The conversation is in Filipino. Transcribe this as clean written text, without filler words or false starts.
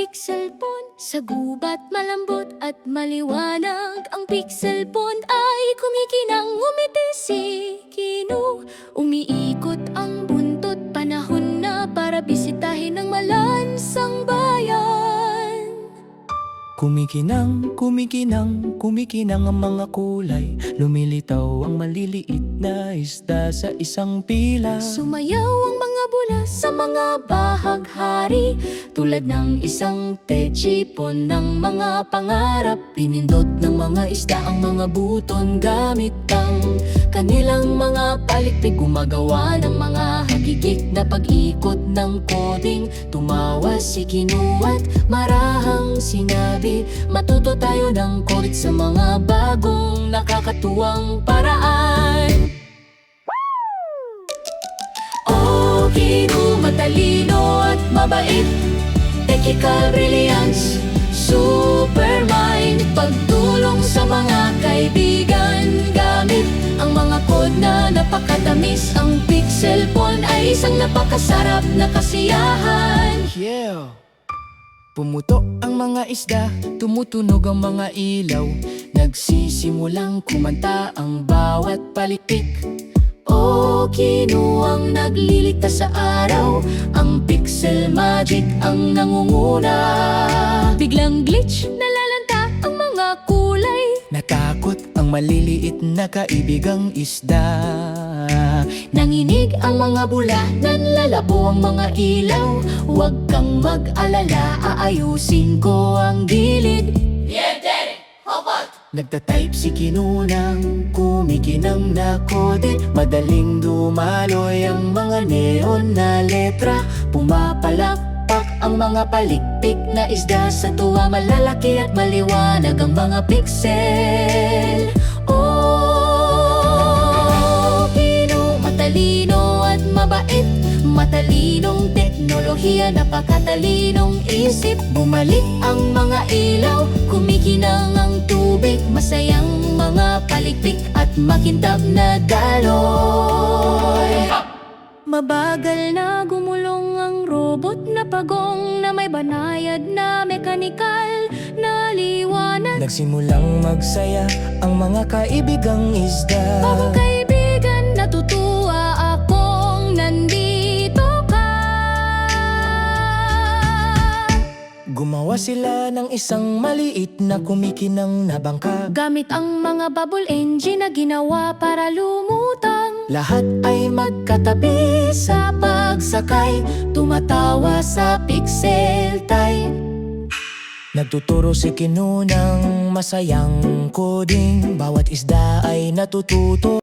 pixel pond. Sa gubat malambot at maliwanag, ang pixel pond ay kumikinang ngumiti si Kinu. Umiikot ang buntot, panahon na para bisitahin ng malansang bayan. Kumikinang, kumikinang, kumikinang ang mga kulay. Lumilitaw ang maliliit na isda sa isang pila. Sumayaw ang mga bula sa mga bahaghari, tulad ng isang techipon ng mga pangarap. Pinindot ng mga isda ang mga buton gamit ang kanilang mga palikpik. Gumagawa ng mga hagigik na pag-ikot ng coding. Tumawa si Kinu at marahang sinabi, matuto tayo ng coding sa mga bagong nakakatuwang paraan. Oh, Kinu, matalino at mabait, technical brilliance, supermind, pagtulong sa mga kaibigan. Gamit ang mga code na napakatamis, ang pixel pond ay isang napakasarap na kasiyahan. Yeah! Pumuto ang mga isda, tumutunog ang mga ilaw, nagsisimulang kumanta ang bawat palikpik. Oh, Kinu ang nagliligtas sa araw, ang pixel magic ang nangunguna. Biglang glitch, nalalanta ang mga kulay, natakot ang maliliit na kaibigang isda. nanginig ang mga bula, nanlalabo ang mga ilaw. Huwag kang mag-alala, aayusin ko ang gilid. Nagtatype si Kinu ng kumikinang na kode. Madaling dumaloy ang mga neon na letra. Pumapalakpak ang mga palikpik na isda sa tuwa. Malalaki at maliwanag ang mga pixel. Oh, Kinu, matalino at mabait, matalinong teknolohiya, napakatalinong isip. Bumalik ang mga ilaw, kumikinang ang tubig, masayang mga palikpik at makintab na daloy. Mabagal na gumulong ang robot na pagong na may banayad na mekanikal na liwanag. Nagsimulang magsaya ang mga kaibigang isda. Bagong kaibigan, natutuwa akong nandito ka. Gumawa sila ng isang maliit na kumikinang na bangka. Gamit ang mga bubble engine na ginawa para lumutang. Lahat ay magkatabi sa pagsakay, tumatawa sa pixel time. Nagtuturo si Kinu ng masayang coding, bawat isda ay natututo.